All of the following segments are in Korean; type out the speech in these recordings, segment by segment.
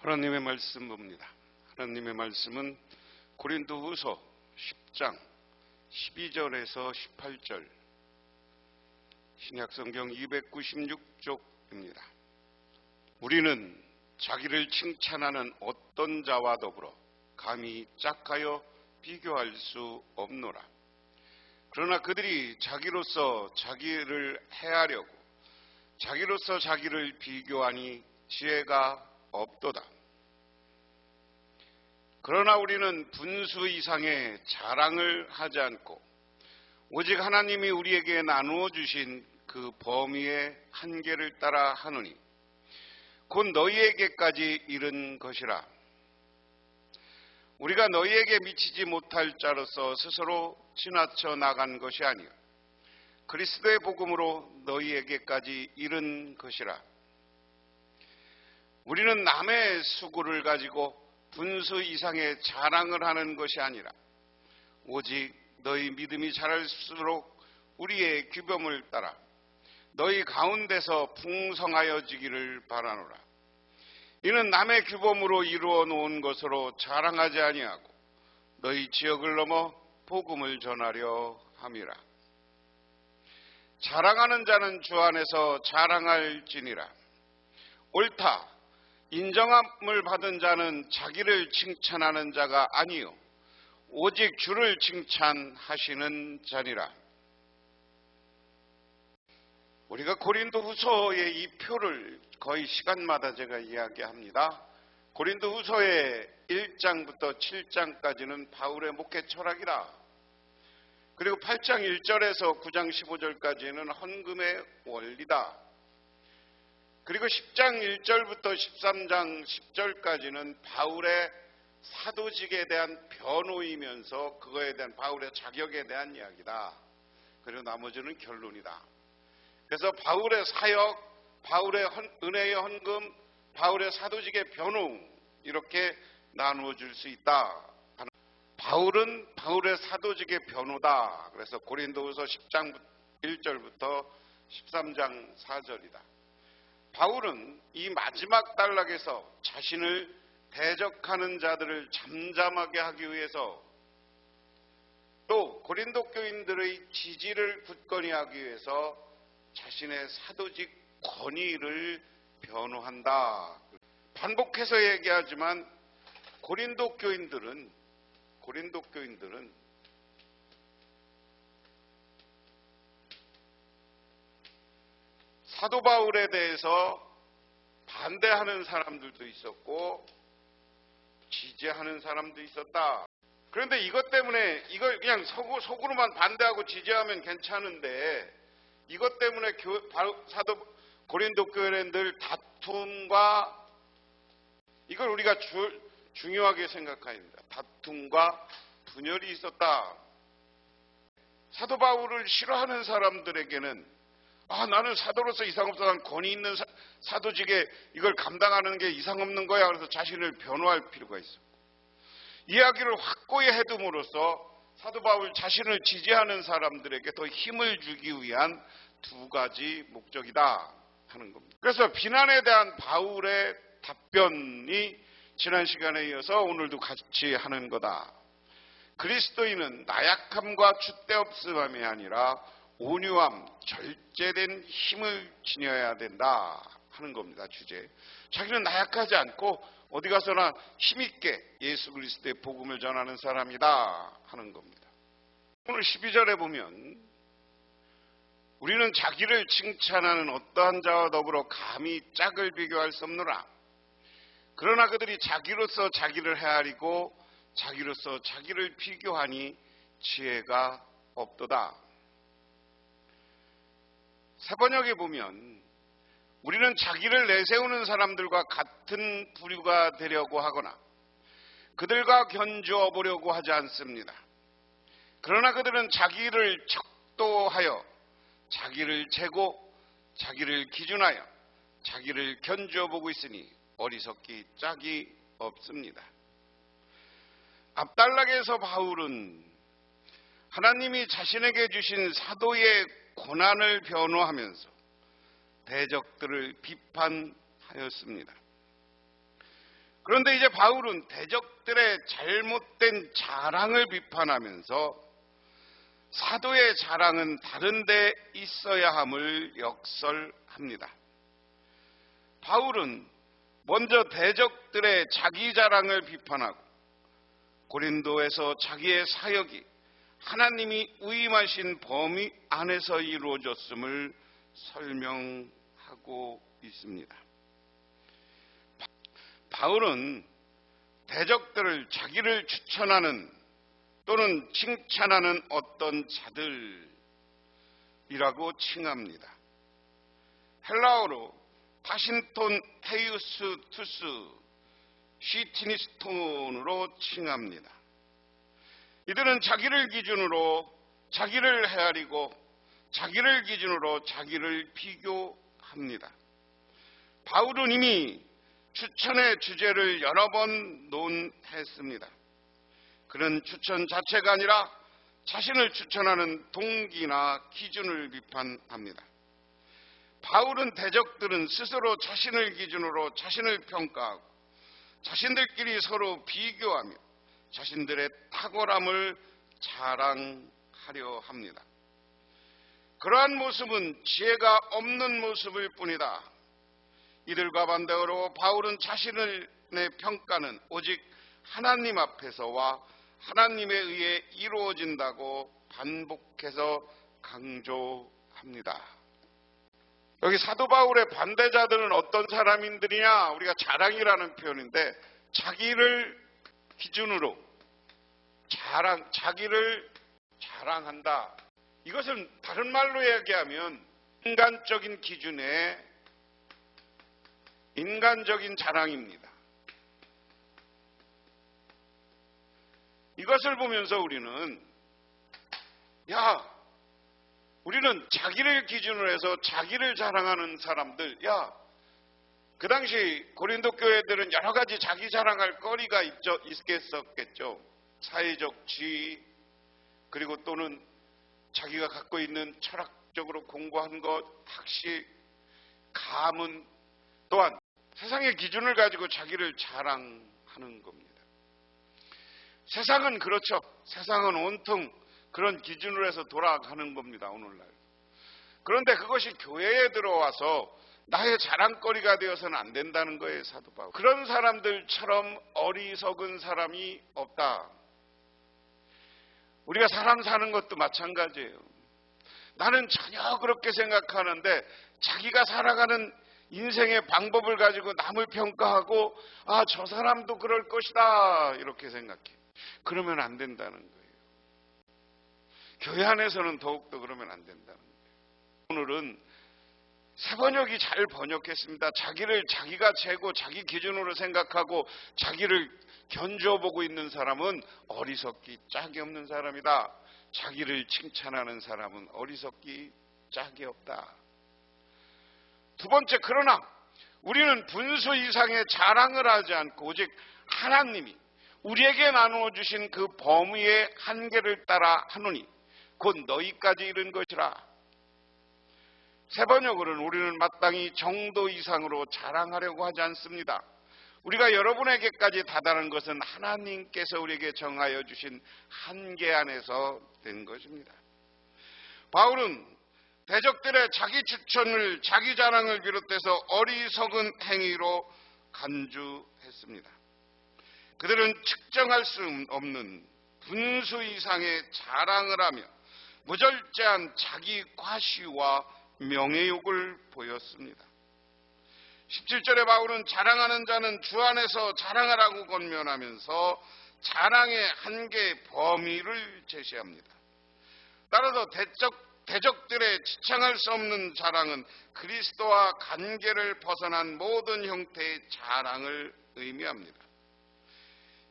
하나님의 말씀 봅니다. 하나님의 말씀은 고린도후서 10장 12절에서 18절, 신약성경 296쪽입니다. 우리는 자기를 칭찬하는 어떤 자와 더불어 감히 짝하여 비교할 수 없노라. 그러나 그들이 자기로서 자기를 해하려고 자기로서 자기를 비교하니 지혜가 없도다. 그러나 우리는 분수 이상의 자랑을 하지 않고 오직 하나님이 우리에게 나누어 주신 그 범위의 한계를 따라 하노니 곧 너희에게까지 이른 것이라. 우리가 너희에게 미치지 못할 자로서 스스로 지나쳐 나간 것이 아니요 그리스도의 복음으로 너희에게까지 이른 것이라. 우리는 남의 수고를 가지고 분수 이상의 자랑을 하는 것이 아니라 오직 너희 믿음이 자랄수록 우리의 규범을 따라 너희 가운데서 풍성하여지기를 바라노라. 이는 남의 규범으로 이루어 놓은 것으로 자랑하지 아니하고 너희 지역을 넘어 복음을 전하려 함이라. 자랑하는 자는 주 안에서 자랑할지니라. 옳다. 인정함을 받은 자는 자기를 칭찬하는 자가 아니요 오직 주를 칭찬하시는 자니라. 우리가 고린도후서의 이 표를 거의 시간마다 제가 이야기합니다. 고린도후서의 1장부터 7장까지는 바울의 목회 철학이다. 그리고 8장 1절에서 9장 15절까지는 헌금의 원리다. 그리고 10장 1절부터 13장 10절까지는 바울의 사도직에 대한 변호이면서 그거에 대한 바울의 자격에 대한 이야기다. 그리고 나머지는 결론이다. 그래서 바울의 사역, 바울의 은혜의 헌금, 바울의 사도직의 변호 이렇게 나누어 줄 수 있다. 바울은 바울의 사도직의 변호다. 그래서 고린도후서 10장 1절부터 13장 4절이다. 바울은 이 마지막 단락에서 자신을 대적하는 자들을 잠잠하게 하기 위해서 또 고린도 교인들의 지지를 굳건히 하기 위해서 자신의 사도직 권위를 변호한다. 반복해서 얘기하지만 고린도 교인들은 사도 바울에 대해서 반대하는 사람들도 있었고 지지하는 사람도 있었다. 그런데 이것 때문에 이걸 그냥 속으로만 반대하고 지지하면 괜찮은데 이것 때문에 사도 고린도 교회는 다툼과 이걸 우리가 중요하게 생각해야 합니다. 다툼과 분열이 있었다. 사도 바울을 싫어하는 사람들에게는 나는 사도로서 이상 없어. 난 권위 있는 사도직에 이걸 감당하는 게 이상 없는 거야. 그래서 자신을 변호할 필요가 있어. 이야기를 확고히 해둠으로써 사도 바울 자신을 지지하는 사람들에게 더 힘을 주기 위한 두 가지 목적이다 하는 겁니다. 그래서 비난에 대한 바울의 답변이 지난 시간에 이어서 오늘도 같이 하는 거다. 그리스도인은 나약함과 줏대없음함이 아니라 온유함, 절제된 힘을 지녀야 된다 하는 겁니다. 주제. 자기는 나약하지 않고 어디 가서나 힘있게 예수 그리스도의 복음을 전하는 사람이다 하는 겁니다. 오늘 12절에 보면 우리는 자기를 칭찬하는 어떠한 자와 더불어 감히 짝을 비교할 수 없노라. 그러나 그들이 자기로서 자기를 헤아리고 자기로서 자기를 비교하니 지혜가 없도다. 세번역에 보면 우리는 자기를 내세우는 사람들과 같은 부류가 되려고 하거나 그들과 견주어 보려고 하지 않습니다. 그러나 그들은 자기를 척도하여 자기를 재고 자기를 기준하여 자기를 견주어 보고 있으니 어리석기 짝이 없습니다. 앞단락에서 바울은 하나님이 자신에게 주신 사도의 고난을 변호하면서 대적들을 비판하였습니다. 그런데 이제 바울은 대적들의 잘못된 자랑을 비판하면서 사도의 자랑은 다른 데 있어야 함을 역설합니다. 바울은 먼저 대적들의 자기 자랑을 비판하고 고린도에서 자기의 사역이 하나님이 위임하신 범위 안에서 이루어졌음을 설명하고 있습니다. 바울은 대적들을 자기를 추천하는 또는 칭찬하는 어떤 자들이라고 칭합니다. 헬라어로 파신톤 테이우스 투스 시티니스톤으로 칭합니다. 이들은 자기를 기준으로 자기를 헤아리고 자기를 기준으로 자기를 비교합니다. 바울은 이미 추천의 주제를 여러 번 논했습니다. 그는 추천 자체가 아니라 자신을 추천하는 동기나 기준을 비판합니다. 바울은 대적들은 스스로 자신을 기준으로 자신을 평가하고 자신들끼리 서로 비교하며 자신들의 탁월함을 자랑하려 합니다. 그러한 모습은 지혜가 없는 모습일 뿐이다. 이들과 반대로 바울은 자신의 평가는 오직 하나님 앞에서와 하나님에 의해 이루어진다고 반복해서 강조합니다. 여기 사도 바울의 반대자들은 어떤 사람들이냐? 우리가 자랑이라는 표현인데 자기를 기준으로 자기를 자랑한다. 이것은 다른 말로 얘기하면 인간적인 기준의 인간적인 자랑입니다. 이것을 보면서 우리는 우리는 자기를 기준으로 해서 자기를 자랑하는 사람들, 그 당시 고린도 교회들은 여러 가지 자기 자랑할 거리가 있겠었겠죠. 사회적 지위, 그리고 또는 자기가 갖고 있는 철학적으로 공부한 것, 학식, 가문, 또한 세상의 기준을 가지고 자기를 자랑하는 겁니다. 세상은 그렇죠. 세상은 온통 그런 기준으로 해서 돌아가는 겁니다, 오늘날. 그런데 그것이 교회에 들어와서 나의 자랑거리가 되어서는 안 된다는 거예요, 사도 바울. 그런 사람들처럼 어리석은 사람이 없다. 우리가 사람 사는 것도 마찬가지예요. 나는 전혀 그렇게 생각하는데 자기가 살아가는 인생의 방법을 가지고 남을 평가하고 저 사람도 그럴 것이다 이렇게 생각해. 그러면 안 된다는 거예요. 교회 안에서는 더욱더 그러면 안 된다는 거예요. 오늘은 새번역이 잘 번역했습니다. 자기를 자기가 재고 자기 기준으로 생각하고 자기를 견주어보고 있는 사람은 어리석기 짝이 없는 사람이다. 자기를 칭찬하는 사람은 어리석기 짝이 없다. 두 번째, 그러나 우리는 분수 이상의 자랑을 하지 않고 오직 하나님이 우리에게 나누어 주신 그 범위의 한계를 따라 하노니 곧 너희까지 이른 것이라. 세 번역으로는 우리는 마땅히 정도 이상으로 자랑하려고 하지 않습니다. 우리가 여러분에게까지 다다른 것은 하나님께서 우리에게 정하여 주신 한계 안에서 된 것입니다. 바울은 대적들의 자기 추천을, 자기 자랑을 비롯해서 어리석은 행위로 간주했습니다. 그들은 측정할 수 없는 분수 이상의 자랑을 하며 무절제한 자기 과시와 명예욕을 보였습니다. 17절에 바울은 자랑하는 자는 주 안에서 자랑하라고 권면하면서 자랑의 한계 범위를 제시합니다. 따라서 대적들의 지창할 수 없는 자랑은 그리스도와 관계를 벗어난 모든 형태의 자랑을 의미합니다.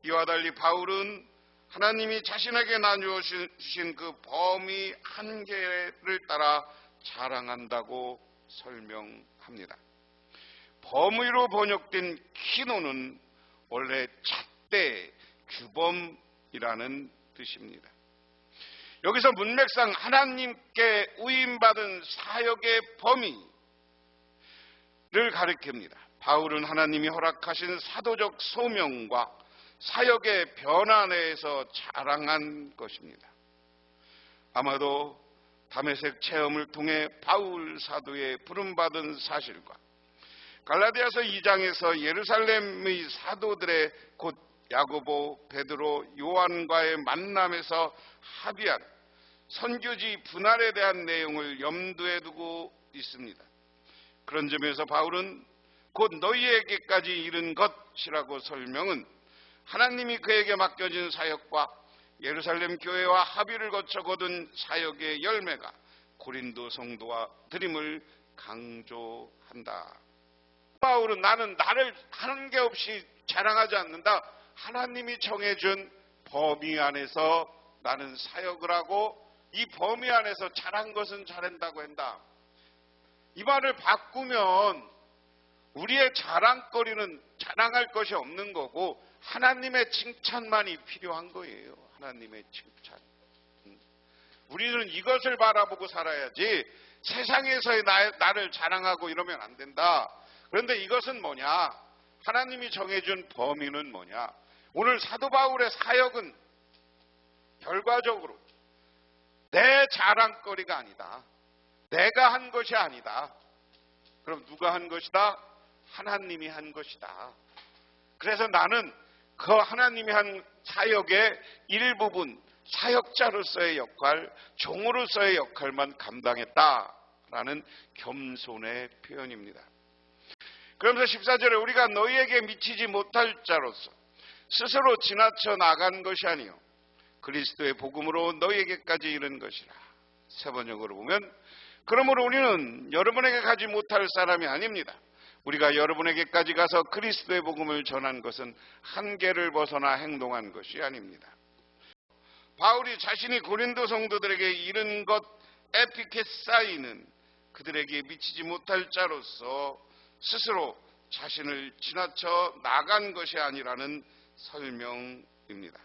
이와 달리 바울은 하나님이 자신에게 나누어 주신 그 범위 한계를 따라 자랑한다고 설명합니다. 범위로 번역된 키노는 원래 잣대, 규범이라는 뜻입니다. 여기서 문맥상 하나님께 위임받은 사역의 범위를 가리킵니다. 바울은 하나님이 허락하신 사도적 소명과 사역의 변화 내에서 자랑한 것입니다. 아마도 다메섹 체험을 통해 바울 사도의 부름받은 사실과 갈라디아서 2장에서 예루살렘의 사도들의 곧 야고보, 베드로, 요한과의 만남에서 합의한 선교지 분할에 대한 내용을 염두에 두고 있습니다. 그런 점에서 바울은 곧 너희에게까지 이른 것이라고 설명은 하나님이 그에게 맡겨진 사역과 예루살렘 교회와 합의를 거쳐 거둔 사역의 열매가 고린도 성도와 드림을 강조한다. 바울은 나는 나를 하는 게 없이 자랑하지 않는다. 하나님이 정해준 범위 안에서 나는 사역을 하고 이 범위 안에서 잘한 것은 잘한다고 한다. 이 말을 바꾸면 우리의 자랑거리는 자랑할 것이 없는 거고 하나님의 칭찬만이 필요한 거예요. 하나님의 칭찬. 우리는 이것을 바라보고 살아야지 세상에서의 나를 자랑하고 이러면 안 된다. 그런데 이것은 뭐냐? 하나님이 정해준 범위는 뭐냐? 오늘 사도 바울의 사역은 결과적으로 내 자랑거리가 아니다. 내가 한 것이 아니다. 그럼 누가 한 것이다? 하나님이 한 것이다. 그래서 나는 그 하나님이 한 사역의 일부분, 사역자로서의 역할, 종으로서의 역할만 감당했다라는 겸손의 표현입니다. 그러면서 14절에 우리가 너희에게 미치지 못할 자로서 스스로 지나쳐 나간 것이 아니요 그리스도의 복음으로 너희에게까지 이른 것이라. 세 번역으로 보면 그러므로 우리는 여러분에게 가지 못할 사람이 아닙니다. 우리가 여러분에게까지 가서 그리스도의 복음을 전한 것은 한계를 벗어나 행동한 것이 아닙니다. 바울이 자신이 고린도 성도들에게 이른 것 에피케사이는 그들에게 미치지 못할 자로서 스스로 자신을 지나쳐 나간 것이 아니라는 설명입니다.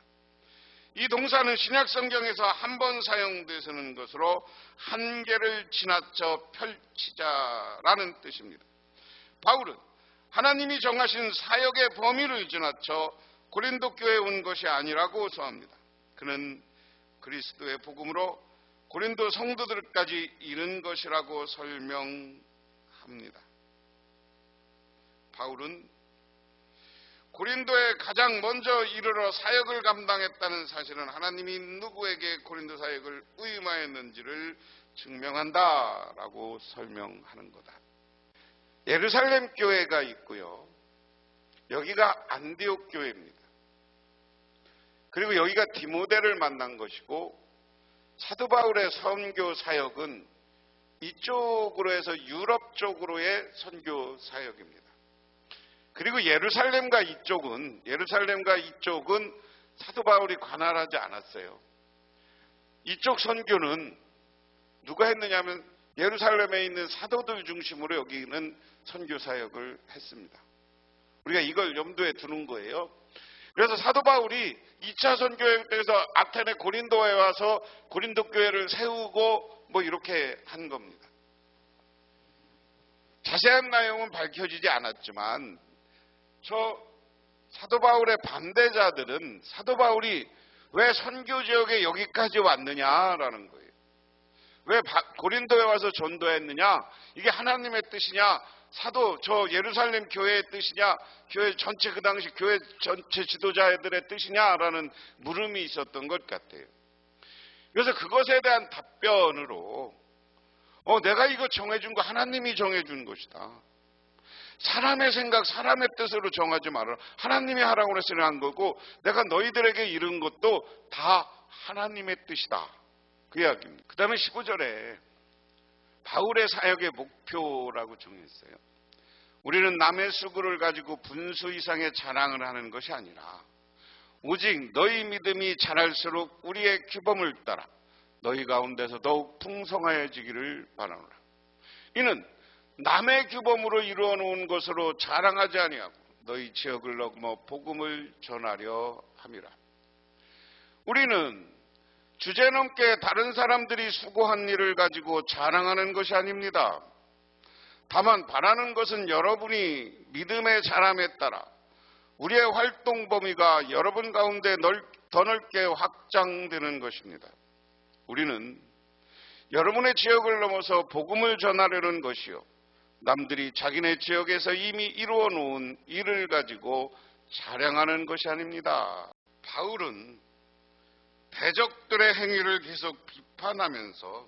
이 동사는 신약 성경에서 한 번 사용되는 것으로 한계를 지나쳐 펼치자라는 뜻입니다. 바울은 하나님이 정하신 사역의 범위를 지나쳐 고린도 교회에 온 것이 아니라고 소합니다. 그는 그리스도의 복음으로 고린도 성도들까지 이른 것이라고 설명합니다. 바울은 고린도에 가장 먼저 이르러 사역을 감당했다는 사실은 하나님이 누구에게 고린도 사역을 위임하였는지를 증명한다라고 설명하는 거다. 예루살렘 교회가 있고요. 여기가 안디옥 교회입니다. 그리고 여기가 디모데를 만난 것이고 사도 바울의 선교 사역은 이쪽으로 해서 유럽 쪽으로의 선교 사역입니다. 그리고 예루살렘과 이쪽은 사도 바울이 관할하지 않았어요. 이쪽 선교는 누가 했느냐면 예루살렘에 있는 사도들 중심으로 여기는 선교 사역을 했습니다. 우리가 이걸 염두에 두는 거예요. 그래서 사도 바울이 2차 선교여행 때에서 아테네 고린도에 와서 고린도 교회를 세우고 뭐 이렇게 한 겁니다. 자세한 내용은 밝혀지지 않았지만 저 사도 바울의 반대자들은 사도 바울이 왜 선교 지역에 여기까지 왔느냐라는 거예요. 왜 고린도에 와서 전도했느냐? 이게 하나님의 뜻이냐? 저 예루살렘 교회의 뜻이냐? 교회 전체 그 당시 교회 전체 지도자들의 뜻이냐라는 물음이 있었던 것 같아요. 그래서 그것에 대한 답변으로 내가 이거 정해준 거 하나님이 정해준 것이다. 사람의 생각, 사람의 뜻으로 정하지 말아라. 하나님이 하라고 그랬으니 한 거고 내가 너희들에게 이룬 것도 다 하나님의 뜻이다. 그 이야기입니다. 그 다음에 15절에 바울의 사역의 목표라고 정했어요. 우리는 남의 수고를 가지고 분수 이상의 자랑을 하는 것이 아니라 오직 너희 믿음이 자랄수록 우리의 규범을 따라 너희 가운데서 더욱 풍성하여지기를 바라노라. 이는 남의 규범으로 이루어 놓은 것으로 자랑하지 아니하고 너희 지역을 넘어 복음을 전하려 함이라. 우리는 주제넘게 다른 사람들이 수고한 일을 가지고 자랑하는 것이 아닙니다. 다만 바라는 것은 여러분이 믿음의 자람에 따라 우리의 활동 범위가 여러분 가운데 더 넓게 확장되는 것입니다. 우리는 여러분의 지역을 넘어서 복음을 전하려는 것이요, 남들이 자기네 지역에서 이미 이루어 놓은 일을 가지고 자랑하는 것이 아닙니다. 바울은 대적들의 행위를 계속 비판하면서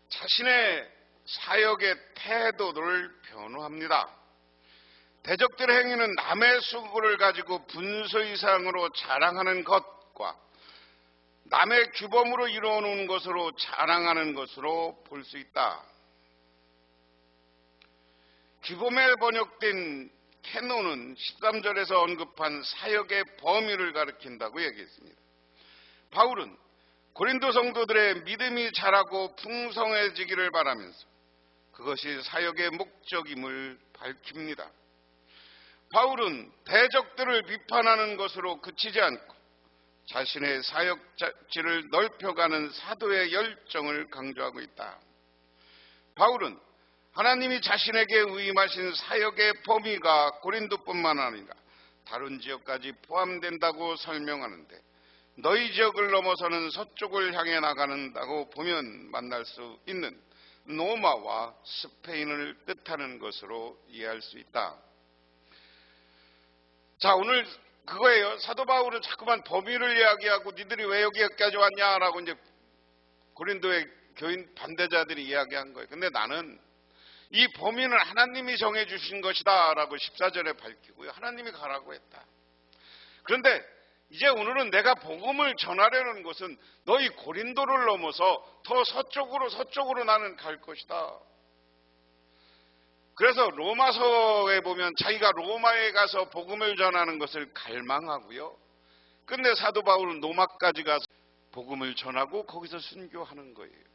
자신의 사역의 태도를 변호합니다. 대적들의 행위는 남의 수고를 가지고 분수 이상으로 자랑하는 것과 남의 규범으로 이루어놓은 것으로 자랑하는 것으로 볼 수 있다. 규범에 번역된 캐논은 13절에서 언급한 사역의 범위를 가리킨다고 얘기했습니다. 바울은 고린도 성도들의 믿음이 자라고 풍성해지기를 바라면서 그것이 사역의 목적임을 밝힙니다. 바울은 대적들을 비판하는 것으로 그치지 않고 자신의 사역지를 넓혀가는 사도의 열정을 강조하고 있다. 바울은 하나님이 자신에게 위임하신 사역의 범위가 고린도뿐만 아니라 다른 지역까지 포함된다고 설명하는데, 너희 지역을 넘어서는 서쪽을 향해 나가는다고 보면 만날 수 있는 로마와 스페인을 뜻하는 것으로 이해할 수 있다. 자, 오늘 그거예요. 사도 바울은 자꾸만 범위를 이야기하고 니들이 왜 여기까지 왔냐라고 이제 고린도의 교인 반대자들이 이야기한 거예요. 근데 나는 이 범위는 하나님이 정해주신 것이다 라고 14절에 밝히고요, 하나님이 가라고 했다. 그런데 이제 오늘은 내가 복음을 전하려는 것은 너희 고린도를 넘어서 더 서쪽으로 나는 갈 것이다. 그래서 로마서에 보면 자기가 로마에 가서 복음을 전하는 것을 갈망하고요, 끝내 사도 바울은 로마까지 가서 복음을 전하고 거기서 순교하는 거예요.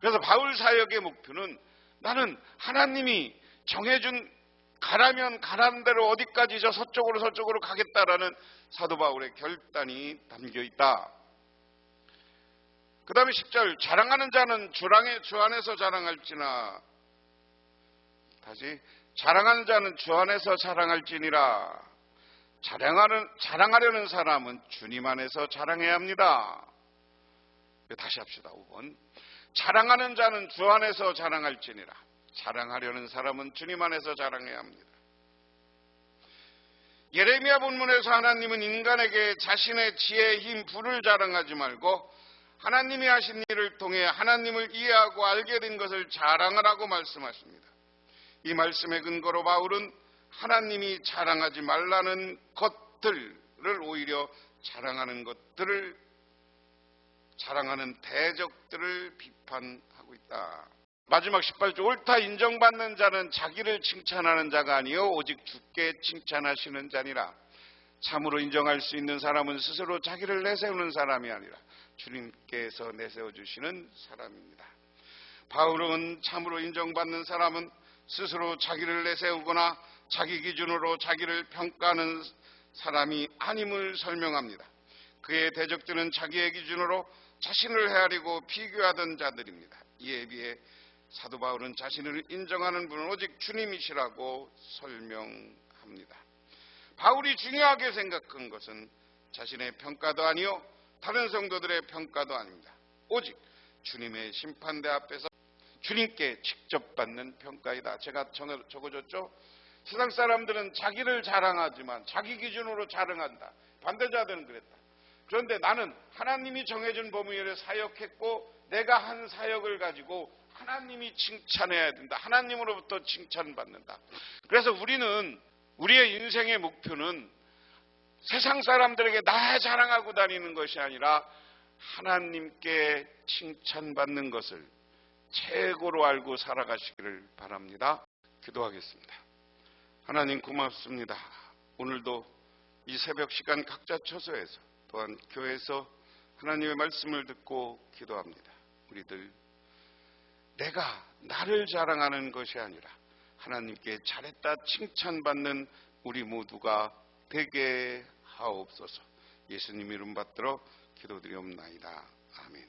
그래서 바울 사역의 목표는 나는 하나님이 정해준 가라면 가라는 대로 어디까지 저 서쪽으로 가겠다라는 사도 바울의 결단이 담겨 있다. 그 다음에 10절, 자랑하는 자는 주 안에서 자랑할지나, 다시 자랑하는 자는 주 안에서 자랑할지니라. 자랑하려는 사람은 주님 안에서 자랑해야 합니다. 다시 합시다. 5번, 자랑하는 자는 주 안에서 자랑할지니라. 자랑하려는 사람은 주님 안에서 자랑해야 합니다. 예레미야 본문에서 하나님은 인간에게 자신의 지혜, 힘, 부를 자랑하지 말고 하나님이 하신 일을 통해 하나님을 이해하고 알게 된 것을 자랑하라고 말씀하십니다. 이 말씀의 근거로 바울은 하나님이 자랑하지 말라는 것들을 오히려 자랑하는 대적들을 비판하고 있다. 마지막 18절, 옳다 인정받는 자는 자기를 칭찬하는 자가 아니요 오직 주께 칭찬하시는 자니라. 참으로 인정할 수 있는 사람은 스스로 자기를 내세우는 사람이 아니라 주님께서 내세워주시는 사람입니다. 바울은 참으로 인정받는 사람은 스스로 자기를 내세우거나 자기 기준으로 자기를 평가하는 사람이 아님을 설명합니다. 그의 대적들은 자기의 기준으로 자신을 헤아리고 비교하던 자들입니다. 이에 비해 사도 바울은 자신을 인정하는 분은 오직 주님이시라고 설명합니다. 바울이 중요하게 생각한 것은 자신의 평가도 아니요 다른 성도들의 평가도 아닙니다. 오직 주님의 심판대 앞에서 주님께 직접 받는 평가이다. 제가 적어줬죠. 세상 사람들은 자기를 자랑하지만 자기 기준으로 자랑한다. 반대자들은 그랬다. 그런데 나는 하나님이 정해준 범위를 사역했고 내가 한 사역을 가지고 하나님이 칭찬해야 된다. 하나님으로부터 칭찬받는다. 그래서 우리는 우리의 인생의 목표는 세상 사람들에게 나 자랑하고 다니는 것이 아니라 하나님께 칭찬받는 것을 최고로 알고 살아가시기를 바랍니다. 기도하겠습니다. 하나님 고맙습니다. 오늘도 이 새벽 시간 각자 처소에서 또한 교회에서 하나님의 말씀을 듣고 기도합니다. 우리들 내가 나를 자랑하는 것이 아니라 하나님께 잘했다 칭찬받는 우리 모두가 되게 하옵소서. 예수님 이름 받들어 기도드리옵나이다. 아멘.